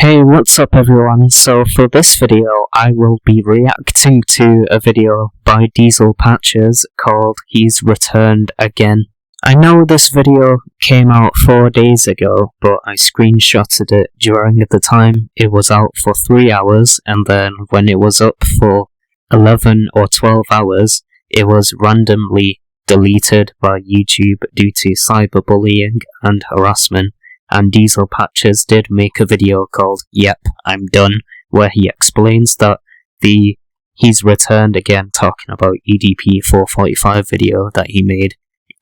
Hey, what's up everyone? So for this video, I will be reacting to a video by Diesel Patches called He's Returned Again. I know this video came out 4 days ago, but I screenshotted it during the time it was out for 3 hours, and then when it was up for 11 or 12 hours, it was randomly deleted by YouTube due to cyberbullying and harassment. And Diesel Patches did make a video called Yep, I'm Done, where he explains that the He's Returned Again talking about EDP 445 video that he made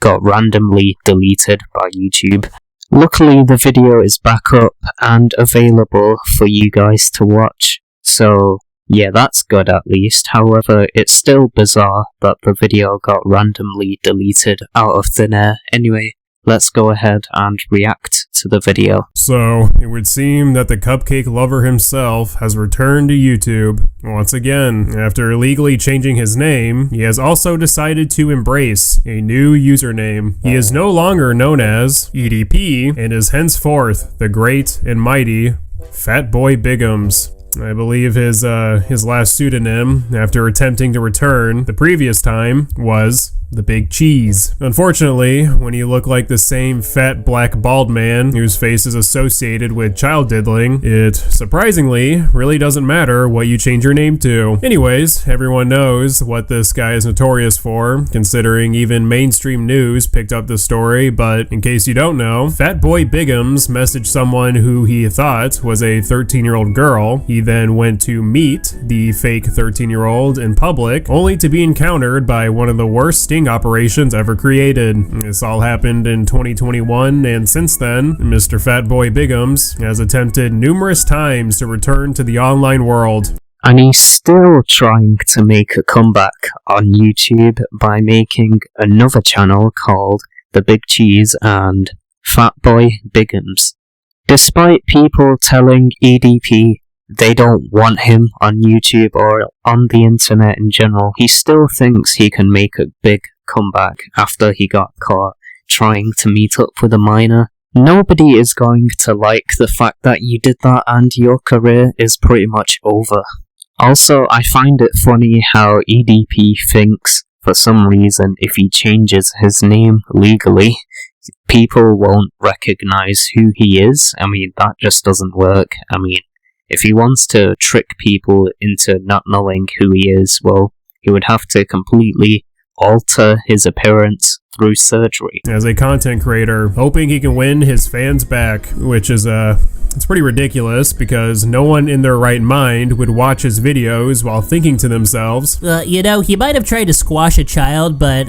got randomly deleted by YouTube. Luckily the video is back up and available for you guys to watch, so yeah, that's good at least. However, it's still bizarre that the video got randomly deleted out of thin air. Anyway, let's go ahead and react to the video. So, it would seem that the cupcake lover himself has returned to YouTube. Once again, after illegally changing his name, he has also decided to embrace a new username. He is no longer known as EDP and is henceforth the great and mighty Fatboy Bigums. I believe his last pseudonym, after attempting to return the previous time, was the Big Cheese. Unfortunately, when you look like the same fat black bald man whose face is associated with child diddling, it surprisingly really doesn't matter what you change your name to. Anyways, everyone knows what this guy is notorious for, considering even mainstream news picked up the story, but in case you don't know, Fatboy Bigums messaged someone who he thought was a 13-year-old girl. He then went to meet the fake 13-year-old in public, only to be encountered by one of the worst sting operations ever created. This all happened in 2021, and since then, Mr. Fatboy Bigums has attempted numerous times to return to the online world. And he's still trying to make a comeback on YouTube by making another channel called The Big Cheese and Fatboy Bigums. Despite people telling EDP they don't want him on YouTube or on the internet in general, he still thinks he can make a big comeback after he got caught trying to meet up with a minor. Nobody is going to like the fact that you did that and your career is pretty much over. Also, I find it funny how EDP thinks, for some reason, if he changes his name legally, people won't recognize who he is. I mean, that just doesn't work. I mean, if he wants to trick people into not knowing who he is, well, he would have to completely alter his appearance through surgery. As a content creator, hoping he can win his fans back, which is, it's pretty ridiculous because no one in their right mind would watch his videos while thinking to themselves, you know, he might have tried to squash a child, but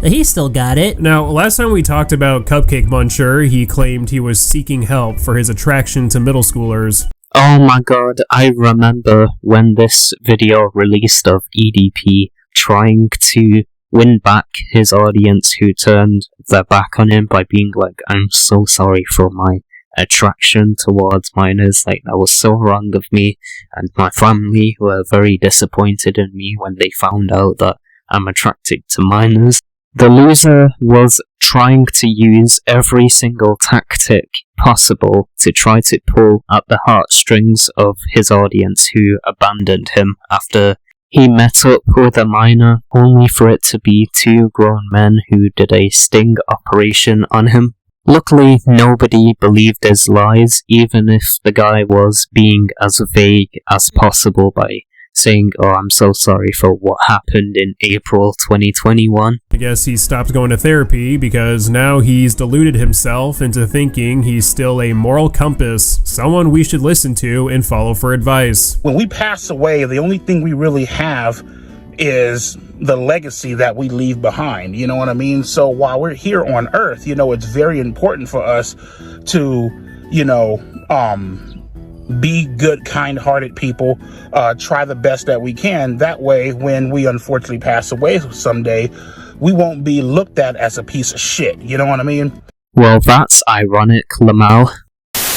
he still got it. Now, last time we talked about Cupcake Muncher, he claimed he was seeking help for his attraction to middle schoolers. Oh my god, I remember when this video released of EDP trying to win back his audience who turned their back on him by being like, I'm so sorry for my attraction towards minors, like that was so wrong of me, and my family were very disappointed in me when they found out that I'm attracted to minors. The loser was trying to use every single tactic possible to try to pull at the heartstrings of his audience who abandoned him after he met up with a minor, only for it to be 2 grown men who did a sting operation on him. Luckily, nobody believed his lies, even if the guy was being as vague as possible by saying, oh, I'm so sorry for what happened in April 2021. I guess he stopped going to therapy because now he's deluded himself into thinking he's still a moral compass, someone we should listen to and follow for advice. When we pass away, the only thing we really have is the legacy that we leave behind, you know what I mean? So while we're here on earth, you know, it's very important for us to, you know, be good, kind-hearted people, try the best that we can. That way, when we unfortunately pass away someday, we won't be looked at as a piece of shit, you know what I mean? Well, that's ironic, Lamau.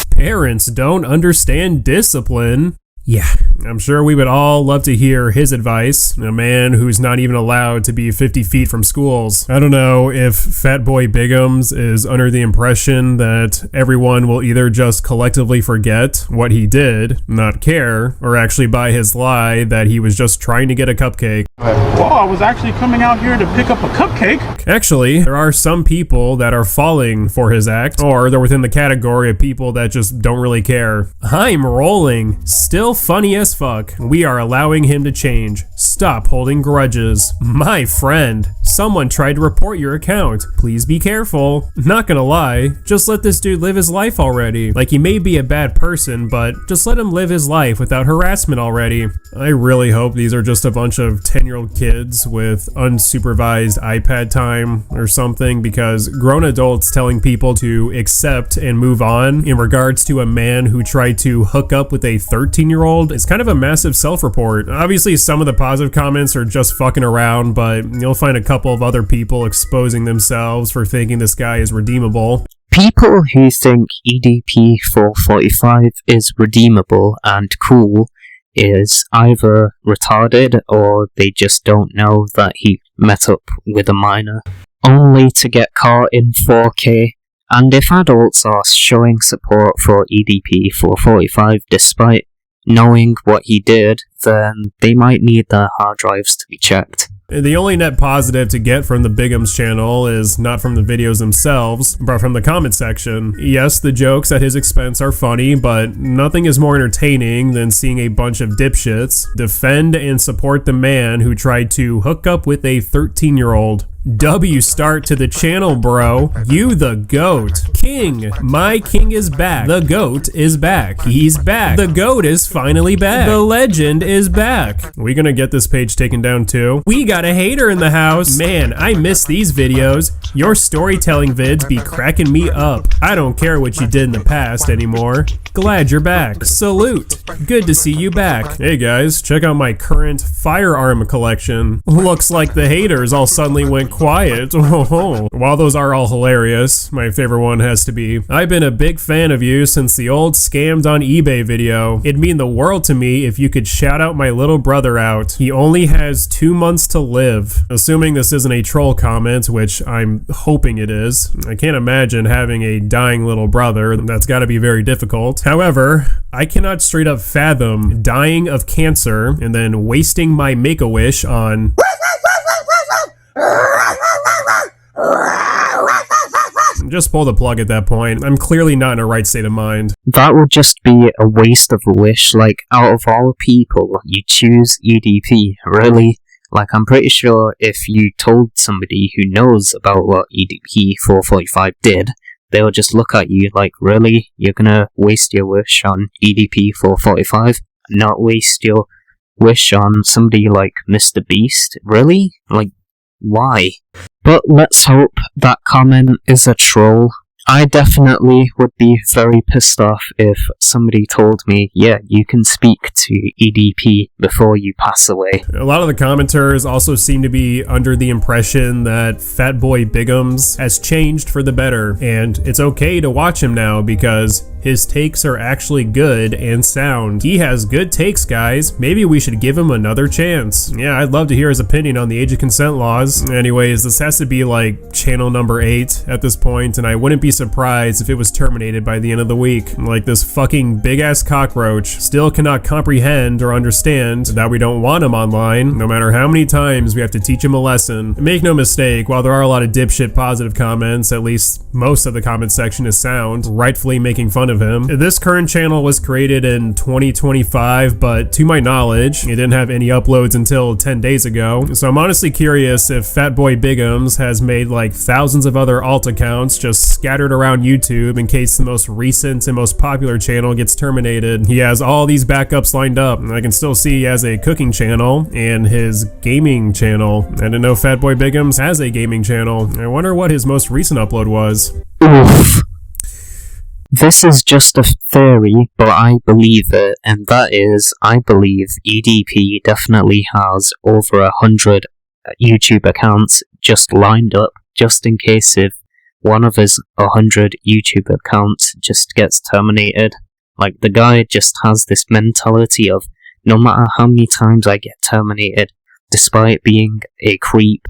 Parents don't understand discipline. Yeah, I'm sure we would all love to hear his advice. A man who's not even allowed to be 50 feet from schools. I don't know if Fatboy Biggums is under the impression that everyone will either just collectively forget what he did, not care, or actually buy his lie that he was just trying to get a cupcake. Well, I was actually coming out here to pick up a cupcake. Actually, there are some people that are falling for his act, or they're within the category of people that just don't really care. I'm rolling. Still funny as fuck. We are allowing him to change. Stop holding grudges. My friend, someone tried to report your account. Please be careful. Not gonna lie, just let this dude live his life already. Like, he may be a bad person, but just let him live his life without harassment already. I really hope these are just a bunch of 10-year-old kids with unsupervised iPad time or something, because grown adults telling people to accept and move on in regards to a man who tried to hook up with a 13-year-old is kind of a massive self-report. Obviously, some of the positive comments are just fucking around, but you'll find a couple of other people exposing themselves for thinking this guy is redeemable. People who think EDP 445 is redeemable and cool is either retarded or they just don't know that he met up with a minor, only to get caught in 4K. And if adults are showing support for EDP 445 despite knowing what he did, then they might need their hard drives to be checked. The only net positive to get from the Biggums channel is not from the videos themselves, but from the comment section. Yes, the jokes at his expense are funny, but nothing is more entertaining than seeing a bunch of dipshits defend and support the man who tried to hook up with a 13-year-old. W start to the channel, bro. You the GOAT. King. My king is back. The GOAT is back. He's back. The GOAT is finally back. The legend is back. We gonna get this page taken down too? We got a hater in the house. Man, I miss these videos. Your storytelling vids be cracking me up. I don't care what you did in the past anymore. Glad you're back. Salute. Good to see you back. Hey guys, check out my current firearm collection. Looks like the haters all suddenly went quiet. While those are all hilarious, my favorite one has to be, I've been a big fan of you since the old scammed on eBay video. It'd mean the world to me if you could shout out my little brother out. He only has 2 months to live. Assuming this isn't a troll comment, which I'm hoping it is. I can't imagine having a dying little brother. That's gotta be very difficult. However, I cannot straight up fathom dying of cancer and then wasting my Make-A-Wish on just pull the plug at that point. I'm clearly not in a right state of mind. That would just be a waste of a wish. Like, out of all people, you choose EDP, really? Like, I'm pretty sure if you told somebody who knows about what EDP 445 did, they'll just look at you like, really? You're gonna waste your wish on EDP 445? Not waste your wish on somebody like Mr. Beast? Really? Like, why? But let's hope that comment is a troll. I definitely would be very pissed off if somebody told me, yeah, you can speak to EDP before you pass away. A lot of the commenters also seem to be under the impression that Fatboy Biggums has changed for the better, and it's okay to watch him now because his takes are actually good and sound. He has good takes, guys. Maybe we should give him another chance. Yeah, I'd love to hear his opinion on the age of consent laws. Anyways, this has to be like channel number 8 at this point, and I wouldn't be surprised if it was terminated by the end of the week. Like, this fucking big-ass cockroach still cannot comprehend or understand that we don't want him online, no matter how many times we have to teach him a lesson. And make no mistake, while there are a lot of dipshit positive comments, at least most of the comment section is sound, rightfully making fun of him. This current channel was created in 2025, but to my knowledge, it didn't have any uploads until 10 days ago. So I'm honestly curious if Fatboy Biggums has made like thousands of other alt accounts just scattered around YouTube in case the most recent and most popular channel gets terminated. He has all these backups lined up. I can still see he has a cooking channel and his gaming channel. I didn't know Fatboy Biggums has a gaming channel. I wonder what his most recent upload was. Oof. This is just a theory, but I believe it, and that is, I believe EDP definitely has over 100 YouTube accounts just lined up, just in case if one of his 100 YouTube accounts just gets terminated. Like, the guy just has this mentality of, no matter how many times I get terminated, despite being a creep,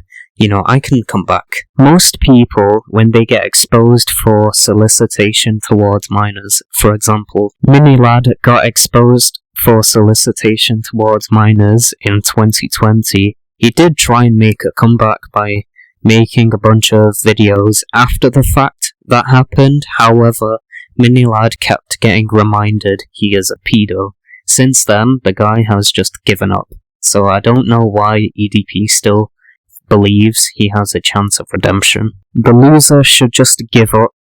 I can come back. Most people, when they get exposed for solicitation towards minors, for example, Minilad got exposed for solicitation towards minors in 2020. He did try and make a comeback by making a bunch of videos after the fact that happened. However, Minilad kept getting reminded he is a pedo. Since then, the guy has just given up. So I don't know why EDP still believes he has a chance of redemption. The loser should just give up,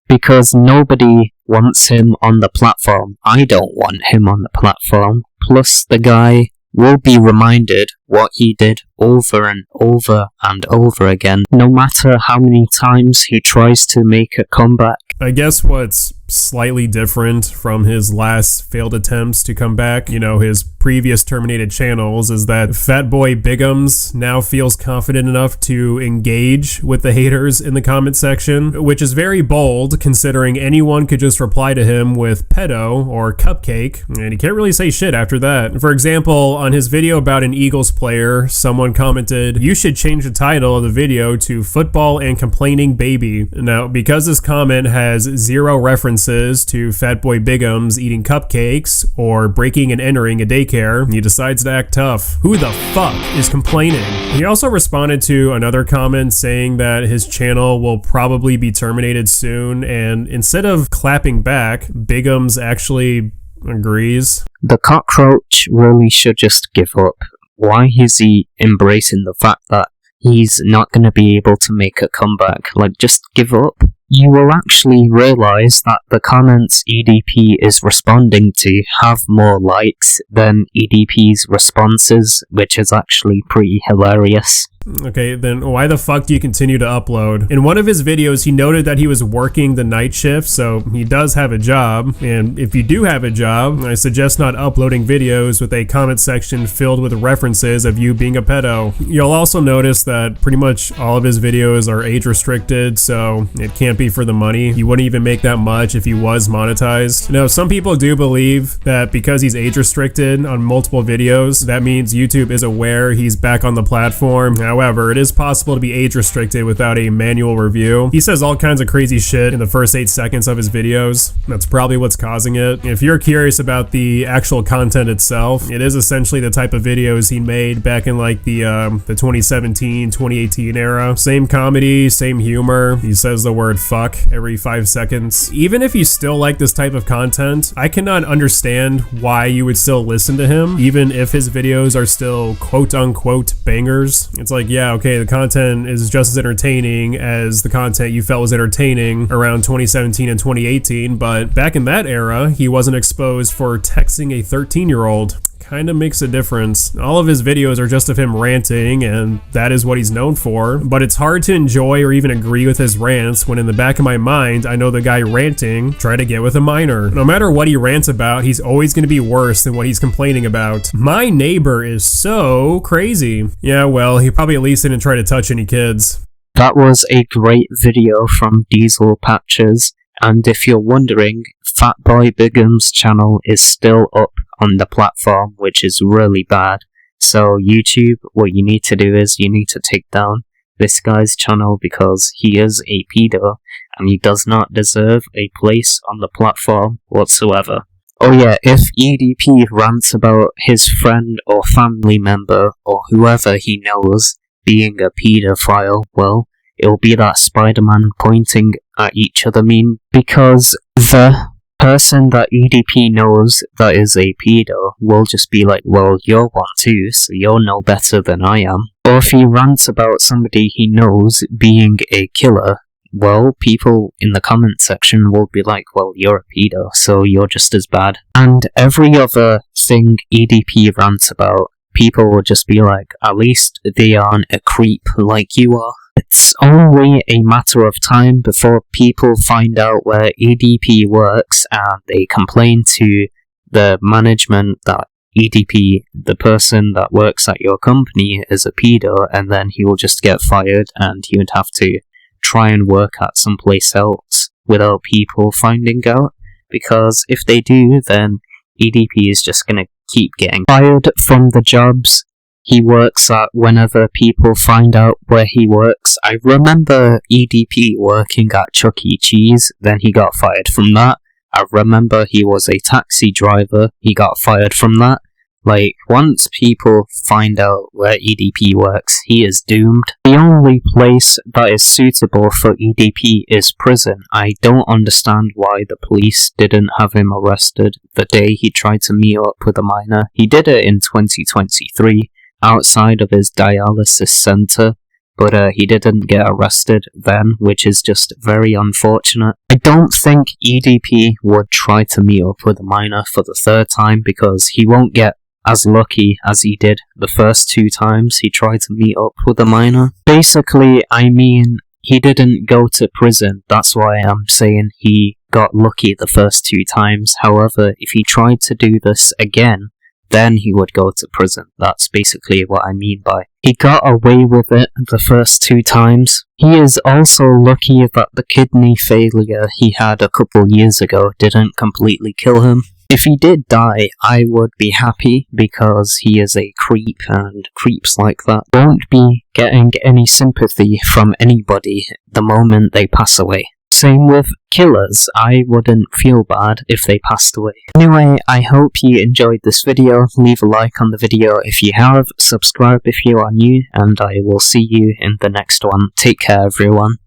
because nobody wants him on the platform. I don't want him on the platform. Plus, the guy will be reminded what he did over and over and over again, no matter how many times he tries to make a comeback. I guess what's slightly different from his last failed attempts to come back, his previous terminated channels, is that Fatboy Bigums now feels confident enough to engage with the haters in the comment section, which is very bold considering anyone could just reply to him with pedo or cupcake, and he can't really say shit after that. For example, on his video about an Eagles player, someone commented, "You should change the title of the video to Football and Complaining Baby." Now, because this comment has zero references to Fatboy Bigums eating cupcakes or breaking and entering a daycare, he decides to act tough. Who the fuck is complaining? He also responded to another comment saying that his channel will probably be terminated soon, and instead of clapping back, Bigums actually agrees. The cockroach really should just give up. Why is he embracing the fact that he's not going to be able to make a comeback? Like, just give up. You will actually realize that the comments EDP is responding to have more likes than EDP's responses, which is actually pretty hilarious. Okay, then why the fuck do you continue to upload? In one of his videos, he noted that he was working the night shift, so he does have a job. And if you do have a job, I suggest not uploading videos with a comment section filled with references of you being a pedo. You'll also notice that pretty much all of his videos are age restricted, so it can't be for the money. You wouldn't even make that much if he was monetized. Now, some people do believe that because he's age restricted on multiple videos, that means YouTube is aware he's back on the platform. However, it is possible to be age restricted without a manual review. He says all kinds of crazy shit in the first 8 seconds of his videos. That's probably what's causing it. If you're curious about the actual content itself, it is essentially the type of videos he made back in like the 2017, 2018 era. Same comedy, same humor. He says the word fuck every 5 seconds. Even if you still like this type of content, I cannot understand why you would still listen to him, even if his videos are still quote-unquote bangers. It's like, yeah, okay, the content is just as entertaining as the content you felt was entertaining around 2017 and 2018, but back in that era, he wasn't exposed for texting a 13-year-old. Kind of makes a difference. All of his videos are just of him ranting, and that is what he's known for, but it's hard to enjoy or even agree with his rants when in the back of my mind, I know the guy ranting tried to get with a minor. No matter what he rants about, he's always going to be worse than what he's complaining about. My neighbor is so crazy. Yeah, well, he probably at least didn't try to touch any kids. That was a great video from Diesel Patches, and if you're wondering, Fatboy Bigum's channel is still up on the platform, which is really bad. So YouTube, what you need to do is you need to take down this guy's channel because he is a pedo and he does not deserve a place on the platform whatsoever. Oh yeah, if EDP rants about his friend or family member or whoever he knows being a pedophile, well, it'll be that Spider-Man pointing at each other meme, because the person that EDP knows that is a pedo will just be like, well, you're one too, so you're no better than I am. Or if he rants about somebody he knows being a killer, well, people in the comment section will be like, well, you're a pedo, so you're just as bad. And every other thing EDP rants about, people will just be like, at least they aren't a creep like you are. It's only a matter of time before people find out where EDP works and they complain to the management that EDP, the person that works at your company, is a pedo, and then he will just get fired and he would have to try and work at someplace else without people finding out. because if they do, then EDP is just gonna keep getting fired from the jobs he works at whenever people find out where he works. I remember EDP working at Chuck E. Cheese, then he got fired from that. I remember he was a taxi driver, he got fired from that. Like, once people find out where EDP works, he is doomed. The only place that is suitable for EDP is prison. I don't understand why the police didn't have him arrested the day he tried to meet up with a minor. He did it in 2023, outside of his dialysis center, but he didn't get arrested then, which is just very unfortunate. I don't think EDP would try to meet up with a minor for the third time, because he won't get as lucky as he did the first 2 times he tried to meet up with a minor. Basically, I mean, he didn't go to prison, that's why I'm saying he got lucky the first 2 times. However, if he tried to do this again, then he would go to prison. That's basically what I mean by he got away with it the first 2 times. He is also lucky that the kidney failure he had a couple years ago didn't completely kill him. If he did die, I would be happy, because he is a creep, and creeps like that won't be getting any sympathy from anybody the moment they pass away. Same with killers, I wouldn't feel bad if they passed away. Anyway, I hope you enjoyed this video. Leave a like on the video if you have, subscribe if you are new, and I will see you in the next one. Take care, everyone.